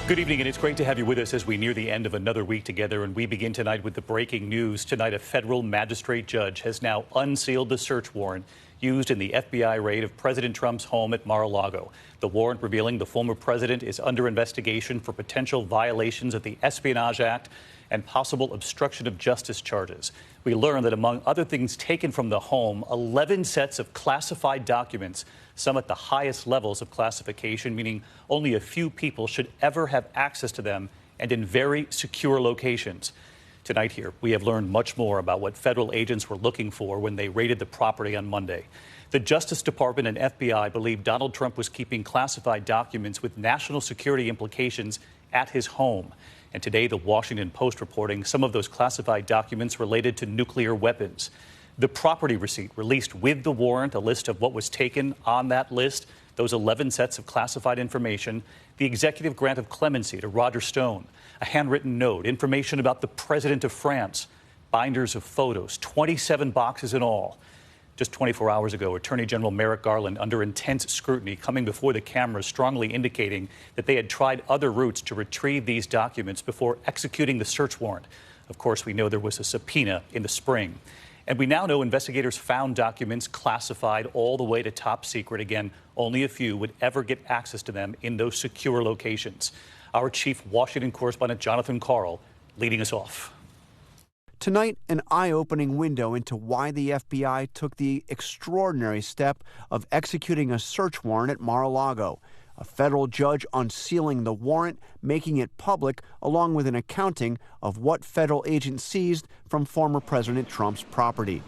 Good evening, and it's great to have you with us as we near the end of another week together. And we begin tonight with the breaking news. Tonight, a federal magistrate judge has now unsealed the search warrant used in the FBI raid of President Trump's home at Mar-a-Lago. The warrant revealing the former president is under investigation for potential violations of the Espionage Act and possible obstruction of justice charges. We learned that among other things taken from the home, 11 sets of classified documents, some at the highest levels of classification, meaning only a few people should ever have access to them, and in very secure locations. Tonight here, we have learned much more about what federal agents were looking for when they raided the property on Monday. The Justice Department and FBI believe Donald Trump was keeping classified documents with national security implications at his home. And today, the Washington Post reporting some of those classified documents related to nuclear weapons. The property receipt released with the warrant, a list of what was taken on that list, those 11 sets of classified information, the executive grant of clemency to Roger Stone, a handwritten note, information about the president of France, binders of photos, 27 boxes in all. Just 24 hours ago, Attorney General Merrick Garland, under intense scrutiny, coming before the cameras, strongly indicating that they had tried other routes to retrieve these documents before executing the search warrant. Of course, we know there was a subpoena in the spring. And we now know investigators found documents classified all the way to top secret. Again, only a few would ever get access to them in those secure locations. Our chief Washington correspondent, Jonathan Karl, leading us off. Tonight, an eye-opening window into why the FBI took the extraordinary step of executing a search warrant at Mar-a-Lago. A federal judge unsealing the warrant, making it public, along with an accounting of what federal agents seized from former President Trump's property.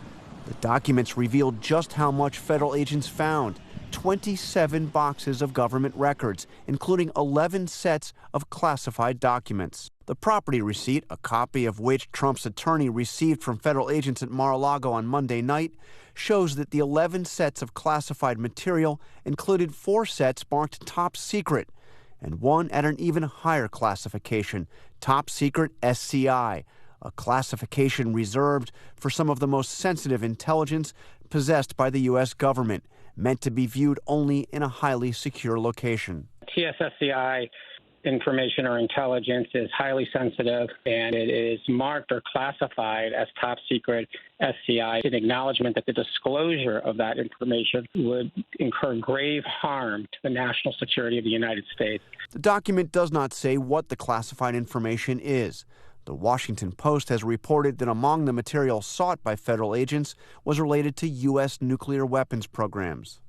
The documents revealed just how much federal agents found: 27 boxes of government records, including 11 sets of classified documents. The property receipt, a copy of which Trump's attorney received from federal agents at Mar-a-Lago on Monday night, shows that the 11 sets of classified material included 4 sets marked top secret and one at an even higher classification, top secret SCI, a classification reserved for some of the most sensitive intelligence possessed by the U.S. government, meant to be viewed only in a highly secure location. TSSCI information or intelligence is highly sensitive, and it is marked or classified as top secret SCI, an acknowledgement that the disclosure of that information would incur grave harm to the national security of the United States. The document does not say what the classified information is. The Washington Post has reported that among the material sought by federal agents was related to U.S. nuclear weapons programs.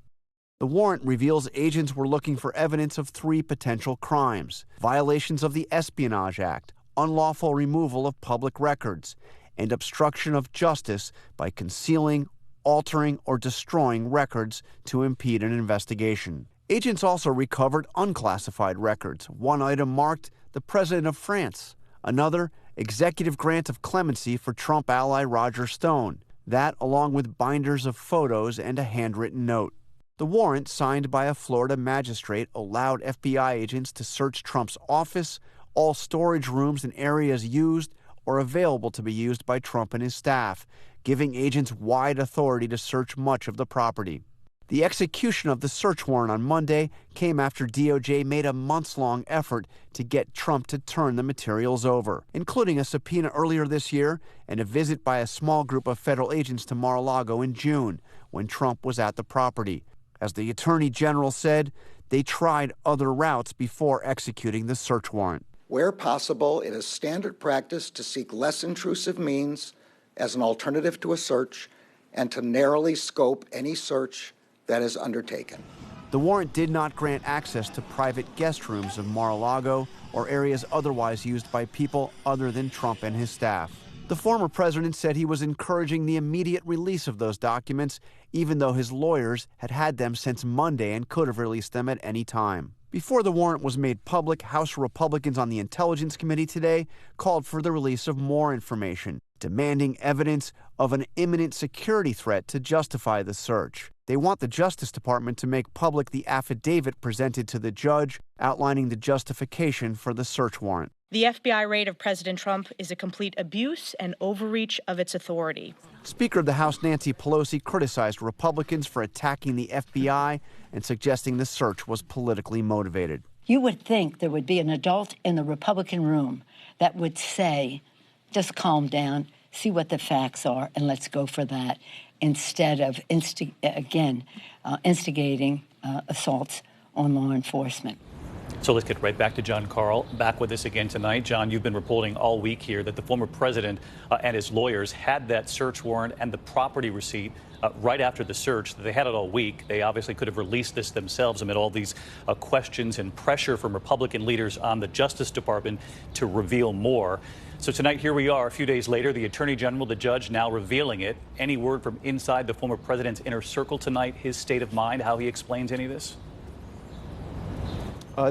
The warrant reveals agents were looking for evidence of 3 potential crimes: violations of the Espionage Act, unlawful removal of public records, and obstruction of justice by concealing, altering, or destroying records to impede an investigation. Agents also recovered unclassified records, one item marked the President of France, another executive grant of clemency for Trump ally Roger Stone, that along with binders of photos and a handwritten note. The warrant, signed by a Florida magistrate, allowed FBI agents to search Trump's office, all storage rooms and areas used or available to be used by Trump and his staff, giving agents wide authority to search much of the property. The execution of the search warrant on Monday came after DOJ made a months-long effort to get Trump to turn the materials over, including a subpoena earlier this year and a visit by a small group of federal agents to Mar-a-Lago in June, when Trump was at the property. As the Attorney General said, they tried other routes before executing the search warrant. Where possible, it is standard practice to seek less intrusive means as an alternative to a search and to narrowly scope any search that is undertaken. The warrant did not grant access to private guest rooms of Mar-a-Lago or areas otherwise used by people other than Trump and his staff. The former president said he was encouraging the immediate release of those documents, even though his lawyers had had them since Monday and could have released them at any time. Before the warrant was made public, House Republicans on the Intelligence Committee today called for the release of more information, demanding evidence of an imminent security threat to justify the search. They want the Justice Department to make public the affidavit presented to the judge outlining the justification for the search warrant. The FBI raid of President Trump is a complete abuse and overreach of its authority. Speaker of the House Nancy Pelosi criticized Republicans for attacking the FBI and suggesting the search was politically motivated. You would think there would be an adult in the Republican room that would say, just calm down, see what the facts are, and let's go for that, instead of instigating assaults on law enforcement. So let's get right back to Jon Karl, back with us again tonight. John, you've been reporting all week here that the former president and his lawyers had that search warrant and the property receipt right after the search. They had it all week. They obviously could have released this themselves amid all these questions and pressure from Republican leaders on the Justice Department to reveal more. So tonight, here we are, a few days later, the Attorney General, the judge, now revealing it. Any word from inside the former president's inner circle tonight, his state of mind, how he explains any of this?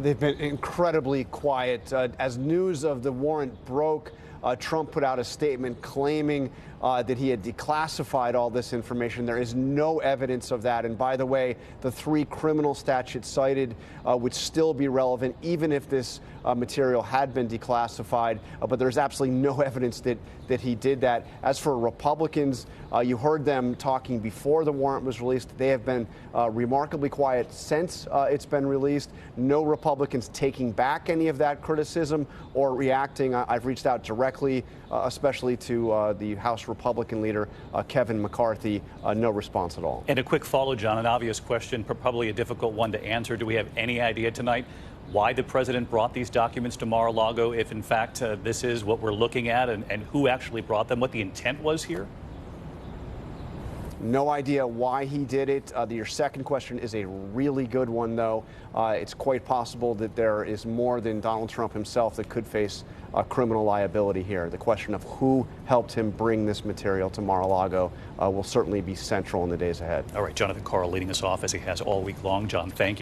They've been incredibly quiet. As news of the warrant broke, Trump put out a statement claiming that he had declassified all this information. There is no evidence of that. And by the way, the 3 criminal statutes cited would still be relevant, even if this material had been declassified. But there's absolutely no evidence that he did that. As for Republicans, you heard them talking before the warrant was released. They have been remarkably quiet since it's been released. No Republicans taking back any of that criticism or reacting. I've reached out directly, especially to the House Republican leader, Kevin McCarthy. No response at all. And a quick follow, John, an obvious question, probably a difficult one to answer. Do we have any idea tonight why the president brought these documents to Mar-a-Lago, if in fact this is what we're looking at, and who actually brought them, what the intent was here? No idea why he did it. Your second question is a really good one, though. It's quite possible that there is more than Donald Trump himself that could face criminal liability here. The question of who helped him bring this material to Mar-a-Lago will certainly be central in the days ahead. All right, Jonathan Karl leading us off as he has all week long. John, thank you.